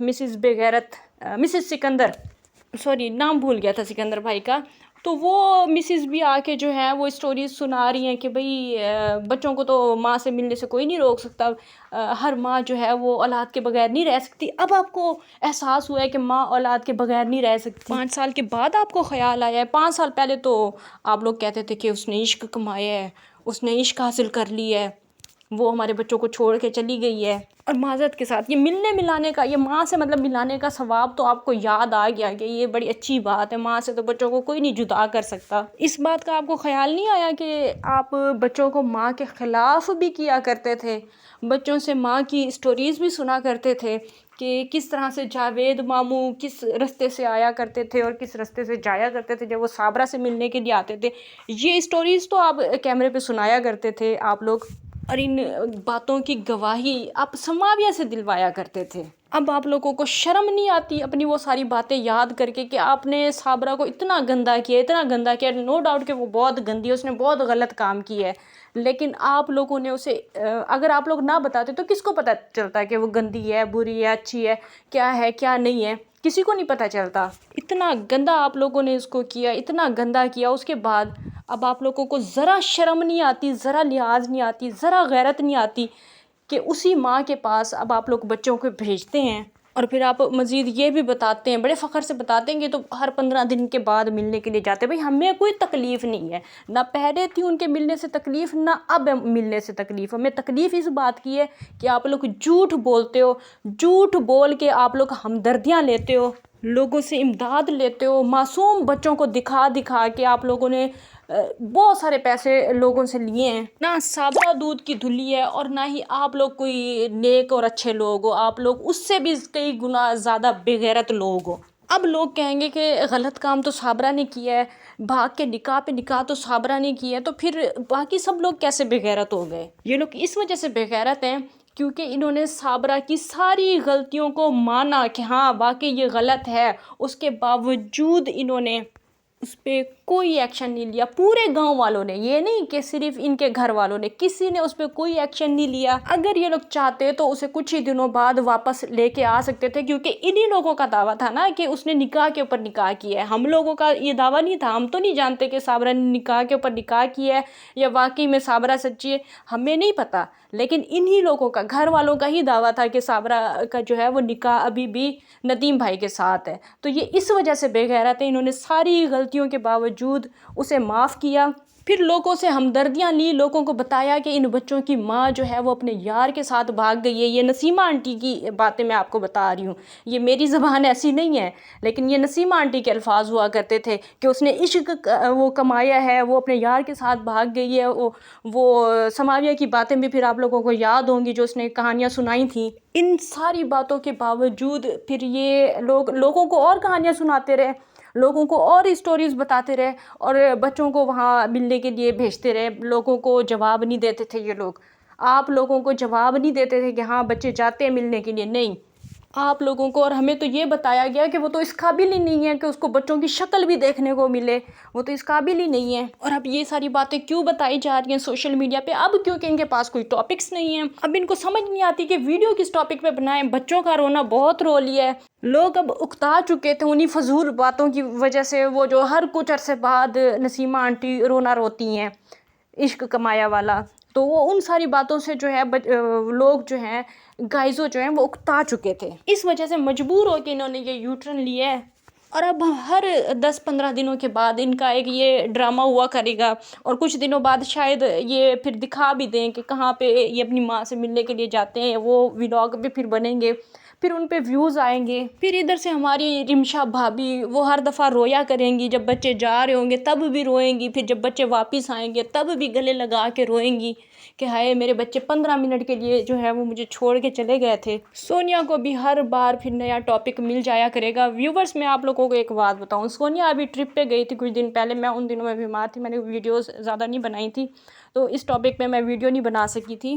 Mrs بغیرت، Mrs Sikandar, sorry نام بھول گیا تھا سکندر بھائی کا، تو وہ مسز بھی آ کے جو ہے وہ اسٹوریز سنا رہی ہیں کہ بھئی بچوں کو تو ماں سے ملنے سے کوئی نہیں روک سکتا، ہر ماں جو ہے وہ اولاد کے بغیر نہیں رہ سکتی۔ اب آپ کو احساس ہوا ہے کہ ماں اولاد کے بغیر نہیں رہ سکتی، 5 سال کے بعد آپ کو خیال آیا ہے۔ 5 سال پہلے تو آپ لوگ کہتے تھے کہ اس نے عشق کمایا ہے، اس نے عشق حاصل کر لی ہے، وہ ہمارے بچوں کو چھوڑ کے چلی گئی ہے۔ اور معذرت کے ساتھ یہ ملنے ملانے کا، یہ ماں سے مطلب ملانے کا ثواب تو آپ کو یاد آ گیا کہ یہ بڑی اچھی بات ہے، ماں سے تو بچوں کو کوئی نہیں جدا کر سکتا۔ اس بات کا آپ کو خیال نہیں آیا کہ آپ بچوں کو ماں کے خلاف بھی کیا کرتے تھے، بچوں سے ماں کی اسٹوریز بھی سنا کرتے تھے کہ کس طرح سے جاوید ماموں کس رستے سے آیا کرتے تھے اور کس رستے سے جایا کرتے تھے جب وہ صابرہ سے ملنے کے لیے آتے تھے۔ یہ اسٹوریز تو آپ کیمرے پہ سنایا کرتے تھے آپ لوگ، اور ان باتوں کی گواہی آپ سماویہ سے دلوایا کرتے تھے۔ اب آپ لوگوں کو شرم نہیں آتی اپنی وہ ساری باتیں یاد کر کے کہ آپ نے صابرہ کو اتنا گندا کیا، اتنا گندا کیا؟ نو ڈاؤٹ کہ وہ بہت گندی ہے، اس نے بہت غلط کام کیا ہے، لیکن آپ لوگوں نے اسے اگر آپ لوگ نہ بتاتے تو کس کو پتہ چلتا کہ وہ گندی ہے، بری ہے، اچھی ہے کیا نہیں ہے؟ کسی کو نہیں پتہ چلتا۔ اتنا گندا آپ لوگوں نے اس کو کیا، اتنا گندا کیا، اس کے بعد اب آپ لوگوں کو ذرا شرم نہیں آتی، ذرا لحاظ نہیں آتی، ذرا غیرت نہیں آتی کہ اسی ماں کے پاس اب آپ لوگ بچوں کو بھیجتے ہیں، اور پھر آپ مزید یہ بھی بتاتے ہیں، بڑے فخر سے بتاتے ہیں کہ تو ہر 15 دن کے بعد ملنے کے لیے جاتے ہیں۔ بھئی ہمیں کوئی تکلیف نہیں ہے، نہ پہلے تھی ان کے ملنے سے تکلیف، نہ اب ملنے سے تکلیف۔ ہمیں تکلیف اس بات کی ہے کہ آپ لوگ جھوٹ بولتے ہو، جھوٹ بول کے آپ لوگ ہمدردیاں لیتے ہو، لوگوں سے امداد لیتے ہو، معصوم بچوں کو دکھا دکھا کے آپ لوگوں نے بہت سارے پیسے لوگوں سے لیے ہیں۔ نہ صابرہ دودھ کی دھلی ہے اور نہ ہی آپ لوگ کوئی نیک اور اچھے لوگ ہو، آپ لوگ اس سے بھی کئی گنا زیادہ بے غیرت لوگ ہو۔ اب لوگ کہیں گے کہ غلط کام تو صابرہ نے کیا ہے، بھاگ کے نکاح پہ نکاح تو صابرہ نے کیا ہے، تو پھر باقی سب لوگ کیسے بے غیرت ہو گئے؟ یہ لوگ اس وجہ سے بے غیرت ہیں کیونکہ انہوں نے صابرہ کی ساری غلطیوں کو مانا کہ ہاں واقعی یہ غلط ہے، اس کے باوجود انہوں نے اس پہ کوئی ایکشن نہیں لیا۔ پورے گاؤں والوں نے، یہ نہیں کہ صرف ان کے گھر والوں نے، کسی نے اس پہ کوئی ایکشن نہیں لیا۔ اگر یہ لوگ چاہتے تو اسے کچھ ہی دنوں بعد واپس لے کے آ سکتے تھے، کیونکہ انہی لوگوں کا دعویٰ تھا نا کہ اس نے نکاح کے اوپر نکاح کیا ہے۔ ہم لوگوں کا یہ دعویٰ نہیں تھا، ہم تو نہیں جانتے کہ صابرہ نے نکاح کے اوپر نکاح کیا ہے یا واقعی میں صابرہ سچی ہے، ہمیں نہیں پتہ، لیکن انہی لوگوں کا، گھر والوں کا ہی دعویٰ تھا کہ صابرہ کا جو ہے وہ نکاح ابھی بھی ندیم بھائی کے ساتھ ہے۔ تو یہ اس وجہ سے بے غیرت ہے، انہوں نے ساری غلطیوں کے باوجود اسے معاف کیا، پھر لوگوں سے ہمدردیاں لی، لوگوں کو بتایا کہ ان بچوں کی ماں جو ہے وہ اپنے یار کے ساتھ بھاگ گئی ہے۔ یہ نسیمہ آنٹی کی باتیں میں آپ کو بتا رہی ہوں، یہ میری زبان ایسی نہیں ہے، لیکن یہ نسیمہ آنٹی کے الفاظ ہوا کرتے تھے کہ اس نے عشق وہ کمایا ہے، وہ اپنے یار کے ساتھ بھاگ گئی ہے۔ وہ سماویہ کی باتیں بھی پھر آپ لوگوں کو یاد ہوں گی جو اس نے کہانیاں سنائی تھیں۔ ان ساری باتوں کے باوجود پھر یہ لوگوں کو اور کہانیاں سناتے رہے، لوگوں کو اور اسٹوریز بتاتے رہے، اور بچوں کو وہاں ملنے کے لیے بھیجتے رہے۔ لوگوں کو جواب نہیں دیتے تھے یہ لوگ، آپ لوگوں کو جواب نہیں دیتے تھے کہ ہاں بچے جاتے ہیں ملنے کے لیے، نہیں، آپ لوگوں کو اور ہمیں تو یہ بتایا گیا کہ وہ تو اس قابل ہی نہیں ہے کہ اس کو بچوں کی شکل بھی دیکھنے کو ملے، وہ تو اس قابل ہی نہیں ہے۔ اور اب یہ ساری باتیں کیوں بتائی جا رہی ہیں سوشل میڈیا پہ؟ اب کیونکہ ان کے پاس کوئی ٹاپکس نہیں ہیں، اب ان کو سمجھ نہیں آتی کہ ویڈیو کس ٹاپک پہ بنائیں۔ بچوں کا رونا بہت رو لیا ہے، لوگ اب اکتا چکے تھے انہی فضول باتوں کی وجہ سے، وہ جو ہر کچھ عرصے بعد نسیمہ آنٹی رونا روتی ہیں عشق کمایا والا، تو وہ ان ساری باتوں سے جو ہے لوگ جو ہیں گائزوں جو ہیں وہ اکتا چکے تھے، اس وجہ سے مجبور ہو کے انہوں نے یہ یو ٹرن لیا ہے۔ اور اب ہر 10-15 دنوں کے بعد ان کا ایک یہ ڈرامہ ہوا کرے گا، اور کچھ دنوں بعد شاید یہ پھر دکھا بھی دیں کہ کہاں پہ یہ اپنی ماں سے ملنے کے لیے جاتے ہیں، وہ ولاگ بھی پھر بنیں گے، پھر ان پہ ویوز آئیں گے، پھر ادھر سے ہماری رمشا بھابی وہ ہر دفعہ رویا کریں گی، جب بچے جا رہے ہوں گے تب بھی روئیں گی، پھر جب بچے واپس آئیں گے تب بھی گلے لگا کے روئیں گی کہ ہائے میرے بچے 15 منٹ کے لیے جو ہے وہ مجھے چھوڑ کے چلے گئے تھے۔ سونیا کو بھی ہر بار پھر نیا ٹاپک مل جایا کرے گا۔ ویورز میں آپ لوگوں کو ایک بات بتاؤں، سونیا ابھی ٹرپ پہ گئی تھی کچھ دن پہلے، میں ان دنوں میں بیمار تھی، میں نے ویڈیوز زیادہ نہیں بنائی تھی، تو اس ٹاپک پہ میں ویڈیو نہیں بنا سکی تھی،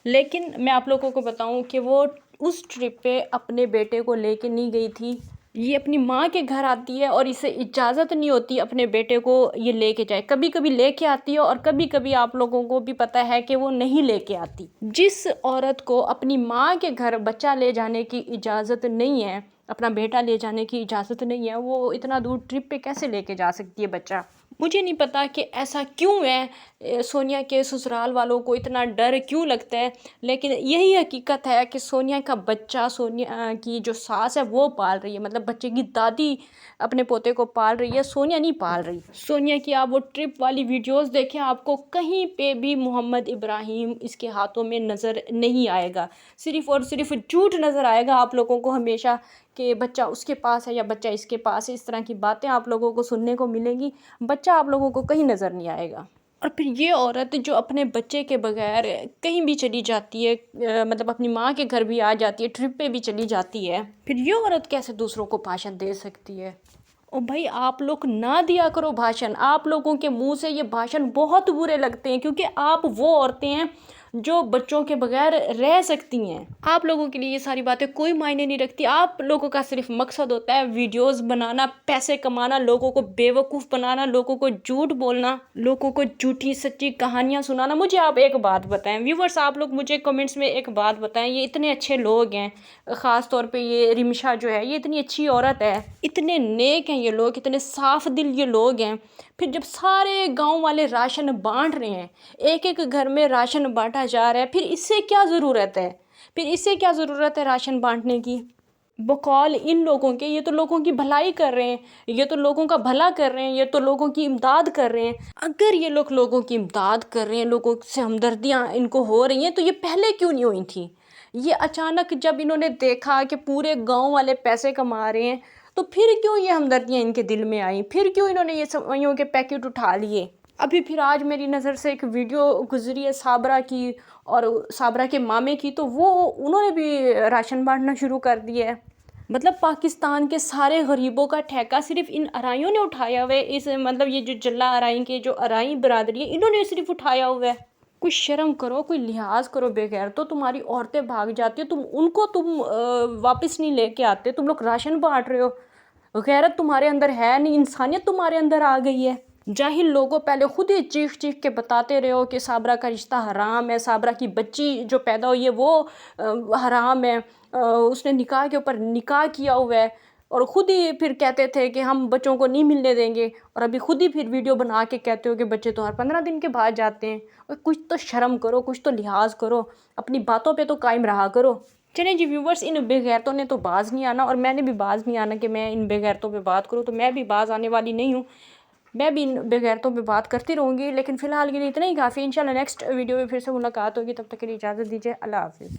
لیکن میں آپ لوگوں کو بتاؤں کہ وہ اس ٹرپ پہ اپنے بیٹے کو لے کے نہیں گئی تھی، یہ اپنی ماں کے گھر آتی ہے اور اسے اجازت نہیں ہوتی اپنے بیٹے کو یہ لے کے جائے. کبھی کبھی لے کے آتی ہے اور کبھی کبھی آپ لوگوں کو بھی پتہ ہے کہ وہ نہیں لے کے آتی. جس عورت کو اپنی ماں کے گھر بچہ لے جانے کی اجازت نہیں ہے، اپنا بیٹا لے جانے کی اجازت نہیں ہے، وہ اتنا دور ٹرپ پہ کیسے لے کے جا سکتی ہے بچہ؟ مجھے نہیں پتا کہ ایسا کیوں ہے، سونیا کے سسرال والوں کو اتنا ڈر کیوں لگتا ہے، لیکن یہی حقیقت ہے کہ سونیا کا بچہ سونیا کی جو ساس ہے وہ پال رہی ہے. مطلب بچے کی دادی اپنے پوتے کو پال رہی ہے، سونیا نہیں پال رہی. سونیا کی آپ وہ ٹرپ والی ویڈیوز دیکھیں، آپ کو کہیں پہ بھی محمد ابراہیم اس کے ہاتھوں میں نظر نہیں آئے گا. صرف اور صرف جھوٹ نظر آئے گا آپ لوگوں کو ہمیشہ کہ بچہ اس کے پاس ہے یا بچہ اس کے پاس ہے. اس طرح کی باتیں آپ لوگوں کو سننے کو ملیں گی، بچہ آپ لوگوں کو کہیں نظر نہیں آئے گا. اور پھر یہ عورت جو اپنے بچے کے بغیر کہیں بھی چلی جاتی ہے، مطلب اپنی ماں کے گھر بھی آ جاتی ہے، ٹرپ پہ بھی چلی جاتی ہے، پھر یہ عورت کیسے دوسروں کو بھاشن دے سکتی ہے؟ او بھائی آپ لوگ نہ دیا کرو بھاشن. آپ لوگوں کے منہ سے یہ بھاشن بہت برے لگتے ہیں کیونکہ آپ وہ عورتیں ہیں جو بچوں کے بغیر رہ سکتی ہیں. آپ لوگوں کے لیے یہ ساری باتیں کوئی معنی نہیں رکھتی. آپ لوگوں کا صرف مقصد ہوتا ہے ویڈیوز بنانا، پیسے کمانا، لوگوں کو بیوقوف بنانا، لوگوں کو جھوٹ بولنا، لوگوں کو جھوٹی سچی کہانیاں سنانا. مجھے آپ ایک بات بتائیں ویورز، آپ لوگ مجھے کمنٹس میں ایک بات بتائیں، یہ اتنے اچھے لوگ ہیں، خاص طور پہ یہ رمشا جو ہے، یہ اتنی اچھی عورت ہے، اتنے نیک ہیں یہ لوگ، اتنے صاف دل یہ لوگ ہیں، پھر جب سارے گاؤں والے راشن بانٹ رہے ہیں، ایک ایک گھر میں راشن بانٹا جا رہا ہے، پھر اس سے کیا ضرورت ہے؟ پھر اس سے کیا ضرورت ہے راشن بانٹنے کی؟ بقول ان لوگوں کے، یہ تو لوگوں کی بھلائی کر رہے ہیں، یہ تو لوگوں کا بھلا کر رہے ہیں، یہ تو لوگوں کی امداد کر رہے ہیں. اگر یہ لوگ لوگوں کی امداد کر رہے ہیں، لوگوں سے ہمدردیاں ان کو ہو رہی ہیں، تو یہ پہلے کیوں نہیں ہوئی تھیں؟ یہ اچانک جب انہوں نے دیکھا کہ پورے گاؤں والے پیسے کما رہے ہیں، تو پھر کیوں یہ ہمدردیاں ان کے دل میں آئیں؟ پھر کیوں انہوں نے یہ سوئیوں کے پیکٹ اٹھا لیے؟ ابھی پھر آج میری نظر سے ایک ویڈیو گزری ہے صابرہ کی اور صابرہ کے مامے کی، تو انہوں نے بھی راشن بانٹنا شروع کر دیا ہے. مطلب پاکستان کے سارے غریبوں کا ٹھیکہ صرف ان ارائیوں نے اٹھایا ہوا ہے. مطلب یہ جو جلا ارائی کے جو ارائی برادری ہے، انہوں نے صرف اٹھایا ہوا ہے. کوئی شرم کرو، کوئی لحاظ کرو. بغیر تو تمہاری عورتیں بھاگ جاتی ہیں، ان کو تم واپس نہیں لے کے آتے، تم لوگ راشن بانٹ رہے ہو. غیرت تمہارے اندر ہے نہیں، انسانیت تمہارے اندر آ گئی ہے. جاہل لوگوں پہلے خود ہی چیخ چیخ کے بتاتے رہے ہو کہ صابرہ کا رشتہ حرام ہے، صابرہ کی بچی جو پیدا ہوئی ہے وہ حرام ہے، اس نے نکاح کے اوپر نکاح کیا ہوا ہے، اور خود ہی پھر کہتے تھے کہ ہم بچوں کو نہیں ملنے دیں گے، اور ابھی خود ہی پھر ویڈیو بنا کے کہتے ہو کہ بچے تو ہر 15 دن کے بعد جاتے ہیں. اور کچھ تو شرم کرو، کچھ تو لحاظ کرو، اپنی باتوں پہ تو قائم رہا کرو. چلیں جی ویورز، ان بے غیرتوں نے تو باز نہیں آنا، اور میں نے بھی باز نہیں آنا کہ میں ان بے غیرتوں پہ بات کروں، تو میں بھی باز آنے والی نہیں ہوں. میں بھی ان بے غیرتوں پہ بات کرتی رہوں گی، لیکن فی الحال کے لیے اتنا ہی کافی. انشاءاللہ نیکسٹ ویڈیو میں پھر سے ملاقات ہوگی، تب تک کے لیے اجازت دیجیے. اللہ حافظ.